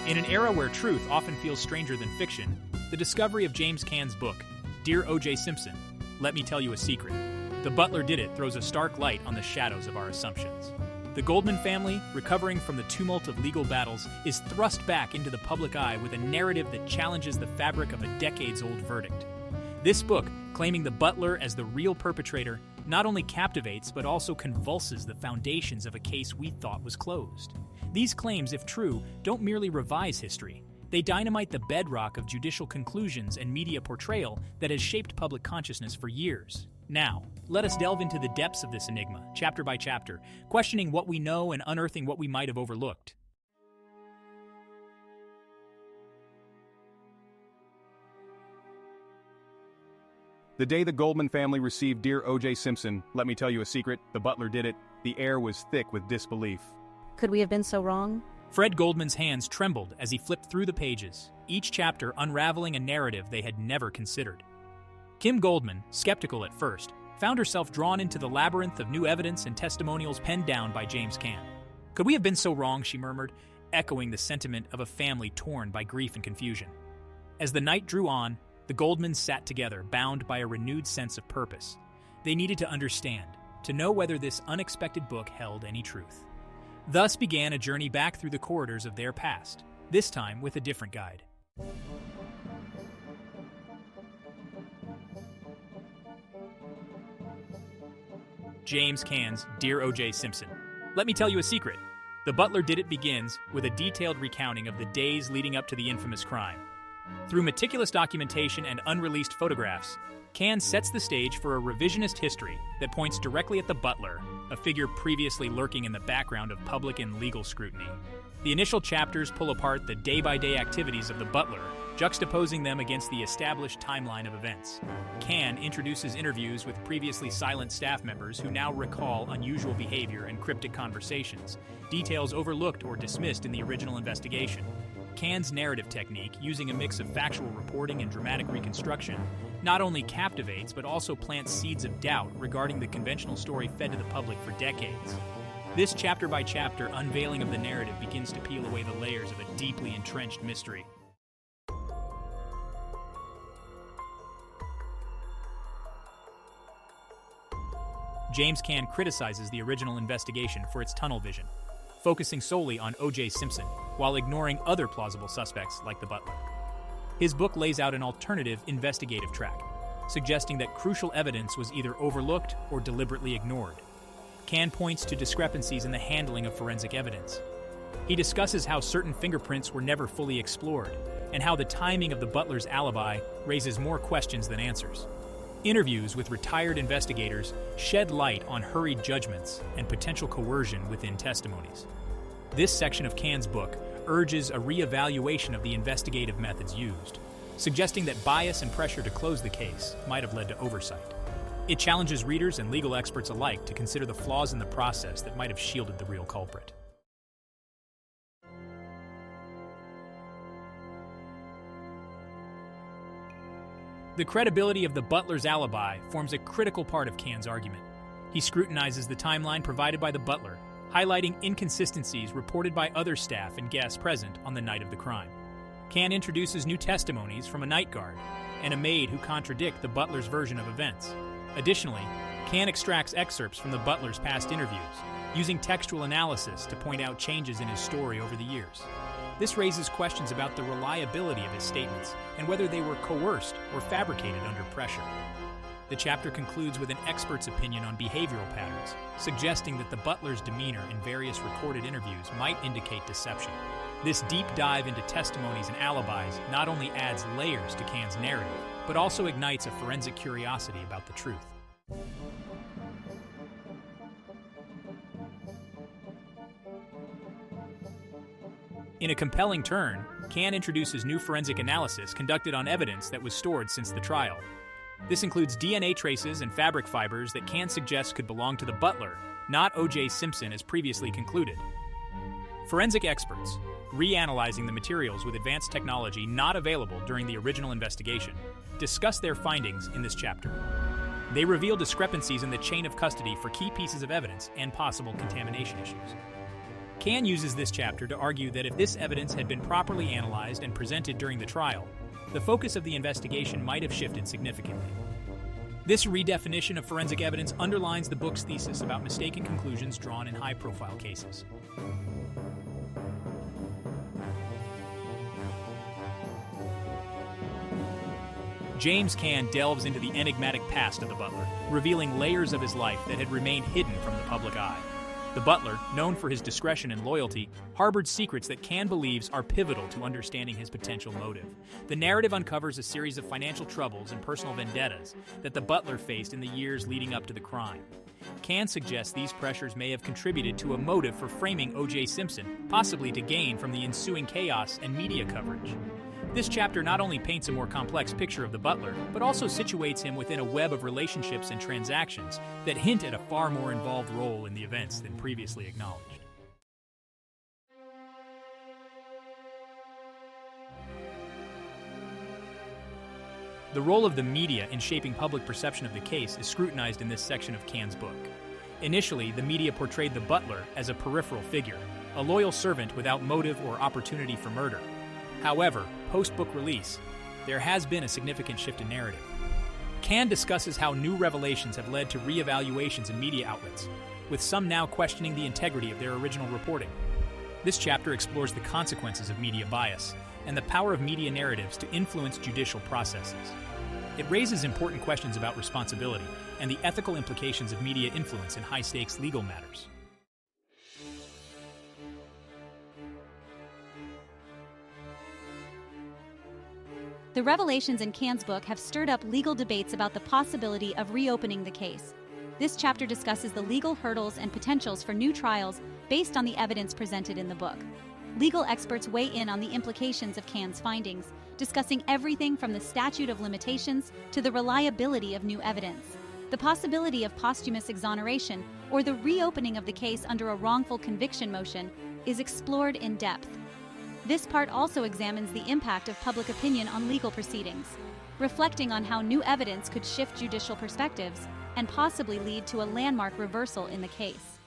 In an era where truth often feels stranger than fiction, the discovery of James Caan's book, Dear OJ Simpson, Let Me Tell You a Secret, The Butler Did It, throws a stark light on the shadows of our assumptions. The Goldman family, recovering from the tumult of legal battles, is thrust back into the public eye with a narrative that challenges the fabric of a decades-old verdict. This book, claiming the butler as the real perpetrator, not only captivates but also convulses the foundations of a case we thought was closed. These claims, if true, don't merely revise history. They dynamite the bedrock of judicial conclusions and media portrayal that has shaped public consciousness for years. Now, let us delve into the depths of this enigma, chapter by chapter, questioning what we know and unearthing what we might have overlooked. The day the Goldman family received Dear O.J. Simpson, Let Me Tell You a Secret, The Butler Did It, the air was thick with disbelief. Could we have been so wrong? Fred Goldman's hands trembled as he flipped through the pages, each chapter unraveling a narrative they had never considered. Kim Goldman, skeptical at first, found herself drawn into the labyrinth of new evidence and testimonials penned down by James Caan. Could we have been so wrong, she murmured, echoing the sentiment of a family torn by grief and confusion. As the night drew on, the Goldmans sat together, bound by a renewed sense of purpose. They needed to understand, to know whether this unexpected book held any truth. Thus began a journey back through the corridors of their past, this time with a different guide. James Caan's Dear O.J. Simpson. Let me tell you a secret. The Butler Did It begins with a detailed recounting of the days leading up to the infamous crime. Through meticulous documentation and unreleased photographs, Caan sets the stage for a revisionist history that points directly at the butler, a figure previously lurking in the background of public and legal scrutiny. The initial chapters pull apart the day-by-day activities of the butler, juxtaposing them against the established timeline of events. Caan introduces interviews with previously silent staff members who now recall unusual behavior and cryptic conversations, details overlooked or dismissed in the original investigation. Caan's narrative technique, using a mix of factual reporting and dramatic reconstruction, not only captivates but also plants seeds of doubt regarding the conventional story fed to the public for decades. This chapter-by-chapter unveiling of the narrative begins to peel away the layers of a deeply entrenched mystery. James Caan criticizes the original investigation for its tunnel vision, focusing solely on O.J. Simpson, while ignoring other plausible suspects like the butler. His book lays out an alternative investigative track, suggesting that crucial evidence was either overlooked or deliberately ignored. Caan points to discrepancies in the handling of forensic evidence. He discusses how certain fingerprints were never fully explored, and how the timing of the butler's alibi raises more questions than answers. Interviews with retired investigators shed light on hurried judgments and potential coercion within testimonies. This section of Caan's book urges a re-evaluation of the investigative methods used, suggesting that bias and pressure to close the case might have led to oversight. It challenges readers and legal experts alike to consider the flaws in the process that might have shielded the real culprit. The credibility of the butler's alibi forms a critical part of Caan's argument. He scrutinizes the timeline provided by the butler, highlighting inconsistencies reported by other staff and guests present on the night of the crime. Caan introduces new testimonies from a night guard and a maid who contradict the butler's version of events. Additionally, Caan extracts excerpts from the butler's past interviews, using textual analysis to point out changes in his story over the years. This raises questions about the reliability of his statements and whether they were coerced or fabricated under pressure. The chapter concludes with an expert's opinion on behavioral patterns, suggesting that the butler's demeanor in various recorded interviews might indicate deception. This deep dive into testimonies and alibis not only adds layers to Caan's narrative, but also ignites a forensic curiosity about the truth. In a compelling turn, Caan introduces new forensic analysis conducted on evidence that was stored since the trial. This includes DNA traces and fabric fibers that Caan suggests could belong to the butler, not O.J. Simpson as previously concluded. Forensic experts, reanalyzing the materials with advanced technology not available during the original investigation, discuss their findings in this chapter. They reveal discrepancies in the chain of custody for key pieces of evidence and possible contamination issues. Can uses this chapter to argue that if this evidence had been properly analyzed and presented during the trial, the focus of the investigation might have shifted significantly. This redefinition of forensic evidence underlines the book's thesis about mistaken conclusions drawn in high-profile cases. James Can delves into the enigmatic past of the Butler, revealing layers of his life that had remained hidden from the public eye. The Butler, known for his discretion and loyalty, harbored secrets that Can believes are pivotal to understanding his potential motive. The narrative uncovers a series of financial troubles and personal vendettas that the Butler faced in the years leading up to the crime. Can suggests these pressures may have contributed to a motive for framing OJ Simpson, possibly to gain from the ensuing chaos and media coverage. This chapter not only paints a more complex picture of the Butler, but also situates him within a web of relationships and transactions that hint at a far more involved role in the events than previously acknowledged. The role of the media in shaping public perception of the case is scrutinized in this section of Can's book. Initially, the media portrayed the Butler as a peripheral figure, a loyal servant without motive or opportunity for murder. However, post-book release, there has been a significant shift in narrative. Can discusses how new revelations have led to re-evaluations in media outlets, with some now questioning the integrity of their original reporting. This chapter explores the consequences of media bias and the power of media narratives to influence judicial processes. It raises important questions about responsibility and the ethical implications of media influence in high-stakes legal matters. The revelations in Can's book have stirred up legal debates about the possibility of reopening the case. This chapter discusses the legal hurdles and potentials for new trials based on the evidence presented in the book. Legal experts weigh in on the implications of Can's findings, discussing everything from the statute of limitations to the reliability of new evidence. The possibility of posthumous exoneration or the reopening of the case under a wrongful conviction motion is explored in depth. This part also examines the impact of public opinion on legal proceedings, reflecting on how new evidence could shift judicial perspectives and possibly lead to a landmark reversal in the case.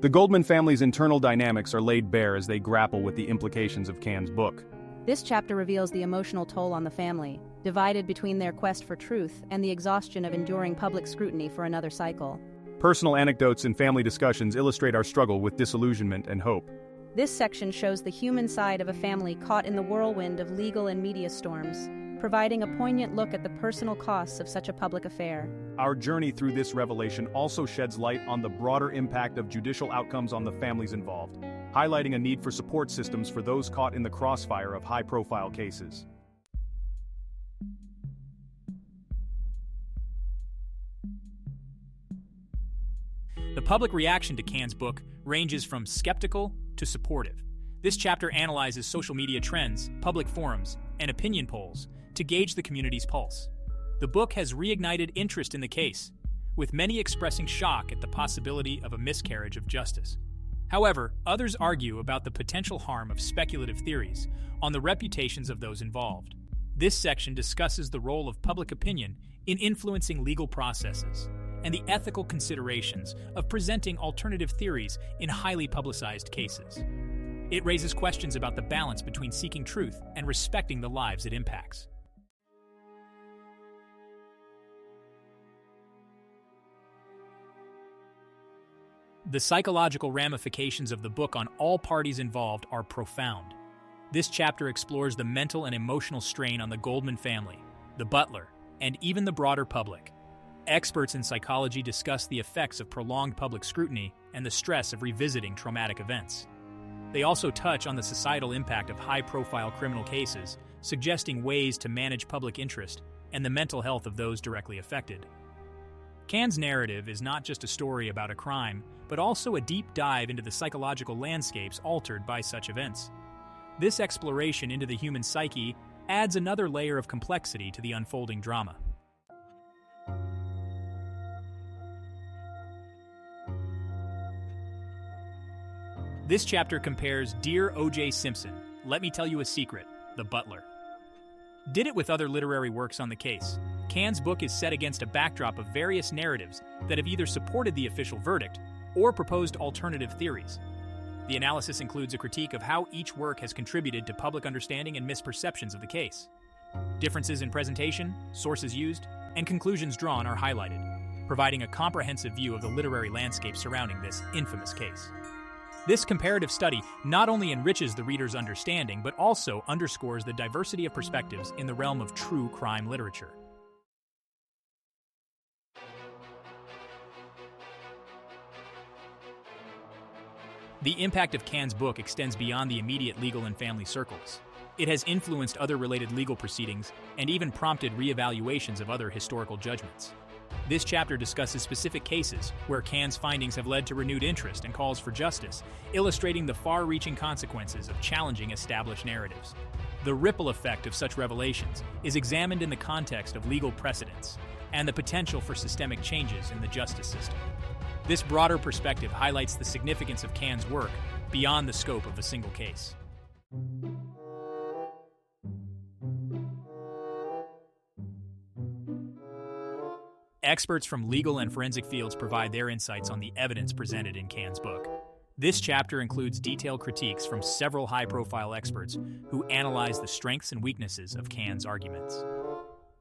The Goldman family's internal dynamics are laid bare as they grapple with the implications of Can's book. This chapter reveals the emotional toll on the family, divided between their quest for truth and the exhaustion of enduring public scrutiny for another cycle. Personal anecdotes and family discussions illustrate our struggle with disillusionment and hope. This section shows the human side of a family caught in the whirlwind of legal and media storms, providing a poignant look at the personal costs of such a public affair. Our journey through this revelation also sheds light on the broader impact of judicial outcomes on the families involved, highlighting a need for support systems for those caught in the crossfire of high-profile cases. The public reaction to Can's book ranges from skeptical to supportive. This chapter analyzes social media trends, public forums, and opinion polls to gauge the community's pulse. The book has reignited interest in the case, with many expressing shock at the possibility of a miscarriage of justice. However, others argue about the potential harm of speculative theories on the reputations of those involved. This section discusses the role of public opinion in influencing legal processes and the ethical considerations of presenting alternative theories in highly publicized cases. It raises questions about the balance between seeking truth and respecting the lives it impacts. The psychological ramifications of the book on all parties involved are profound. This chapter explores the mental and emotional strain on the Goldman family, the Butler, and even the broader public. Experts in psychology discuss the effects of prolonged public scrutiny and the stress of revisiting traumatic events. They also touch on the societal impact of high-profile criminal cases, suggesting ways to manage public interest and the mental health of those directly affected. Can's narrative is not just a story about a crime, but also a deep dive into the psychological landscapes altered by such events. This exploration into the human psyche adds another layer of complexity to the unfolding drama. This chapter compares Dear OJ Simpson, Let Me Tell You a Secret, The Butler. Did it with other literary works on the case. Can's book is set against a backdrop of various narratives that have either supported the official verdict or proposed alternative theories. The analysis includes a critique of how each work has contributed to public understanding and misperceptions of the case. Differences in presentation, sources used, and conclusions drawn are highlighted, providing a comprehensive view of the literary landscape surrounding this infamous case. This comparative study not only enriches the reader's understanding, but also underscores the diversity of perspectives in the realm of true crime literature. The impact of Can's book extends beyond the immediate legal and family circles. It has influenced other related legal proceedings and even prompted reevaluations of other historical judgments. This chapter discusses specific cases where Can's findings have led to renewed interest and calls for justice, illustrating the far-reaching consequences of challenging established narratives. The ripple effect of such revelations is examined in the context of legal precedents and the potential for systemic changes in the justice system. This broader perspective highlights the significance of Can's work beyond the scope of a single case. Experts from legal and forensic fields provide their insights on the evidence presented in Can's book. This chapter includes detailed critiques from several high-profile experts who analyze the strengths and weaknesses of Can's arguments.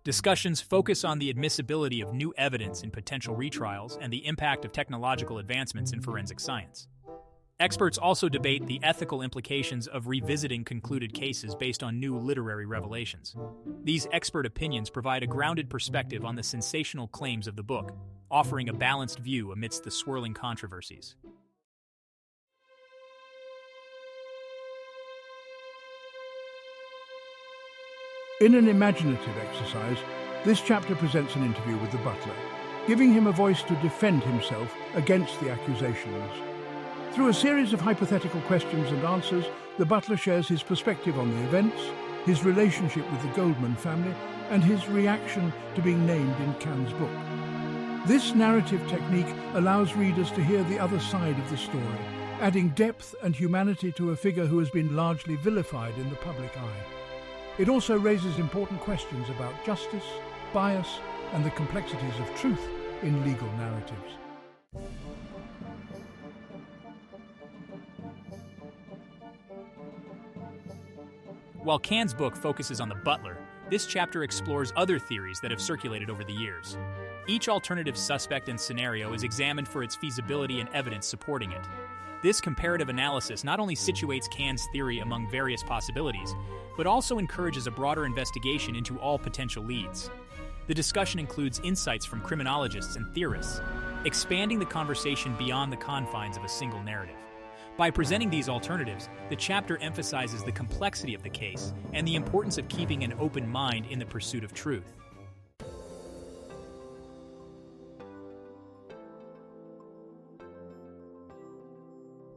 Discussions focus on the admissibility of new evidence in potential retrials and the impact of technological advancements in forensic science. Experts also debate the ethical implications of revisiting concluded cases based on new literary revelations. These expert opinions provide a grounded perspective on the sensational claims of the book, offering a balanced view amidst the swirling controversies. In an imaginative exercise, this chapter presents an interview with the butler, giving him a voice to defend himself against the accusations. Through a series of hypothetical questions and answers, the butler shares his perspective on the events, his relationship with the Goldman family, and his reaction to being named in Can's book. This narrative technique allows readers to hear the other side of the story, adding depth and humanity to a figure who has been largely vilified in the public eye. It also raises important questions about justice, bias, and the complexities of truth in legal narratives. While Can's book focuses on the butler, this chapter explores other theories that have circulated over the years. Each alternative suspect and scenario is examined for its feasibility and evidence supporting it. This comparative analysis not only situates Can's theory among various possibilities, but also encourages a broader investigation into all potential leads. The discussion includes insights from criminologists and theorists, expanding the conversation beyond the confines of a single narrative. By presenting these alternatives, the chapter emphasizes the complexity of the case and the importance of keeping an open mind in the pursuit of truth.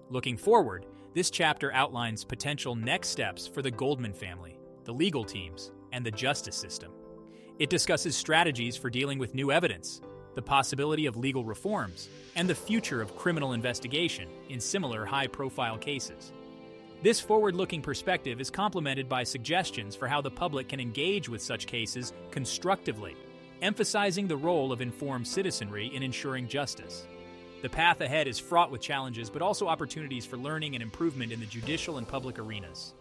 Looking forward, this chapter outlines potential next steps for the Goldman family, the legal teams, and the justice system. It discusses strategies for dealing with new evidence, the possibility of legal reforms, and the future of criminal investigation in similar high-profile cases. This forward-looking perspective is complemented by suggestions for how the public can engage with such cases constructively, emphasizing the role of informed citizenry in ensuring justice. The path ahead is fraught with challenges, but also opportunities for learning and improvement in the judicial and public arenas.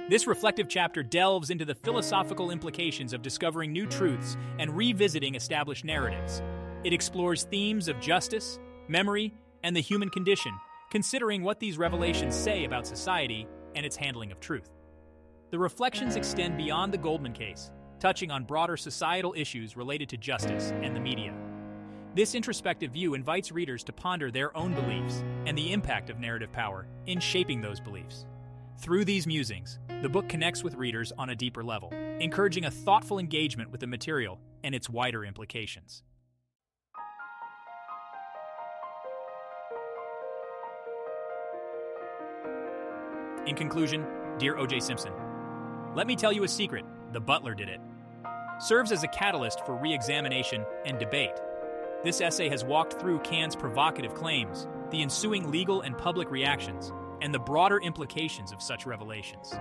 This reflective chapter delves into the philosophical implications of discovering new truths and revisiting established narratives. It explores themes of justice, memory, and the human condition, considering what these revelations say about society and its handling of truth. The reflections extend beyond the Goldman case, touching on broader societal issues related to justice and the media. This introspective view invites readers to ponder their own beliefs and the impact of narrative power in shaping those beliefs. Through these musings, the book connects with readers on a deeper level, encouraging a thoughtful engagement with the material and its wider implications. In conclusion, dear OJ Simpson, let me tell you a secret: The Butler Did It serves as a catalyst for re-examination and debate. This essay has walked through Can's provocative claims, the ensuing legal and public reactions, and the broader implications of such revelations.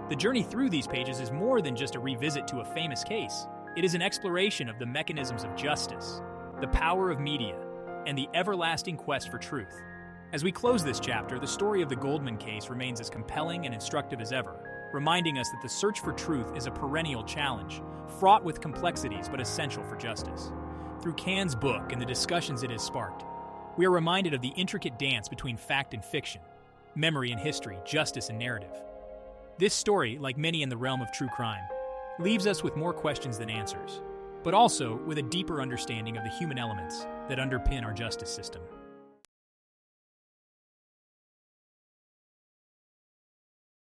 The journey through these pages is more than just a revisit to a famous case. It is an exploration of the mechanisms of justice, the power of media, and the everlasting quest for truth. As we close this chapter, the story of the Goldman case remains as compelling and instructive as ever, reminding us that the search for truth is a perennial challenge, fraught with complexities but essential for justice. Through Can's book and the discussions it has sparked, we are reminded of the intricate dance between fact and fiction, memory and history, justice and narrative. This story, like many in the realm of true crime, leaves us with more questions than answers, but also with a deeper understanding of the human elements that underpin our justice system.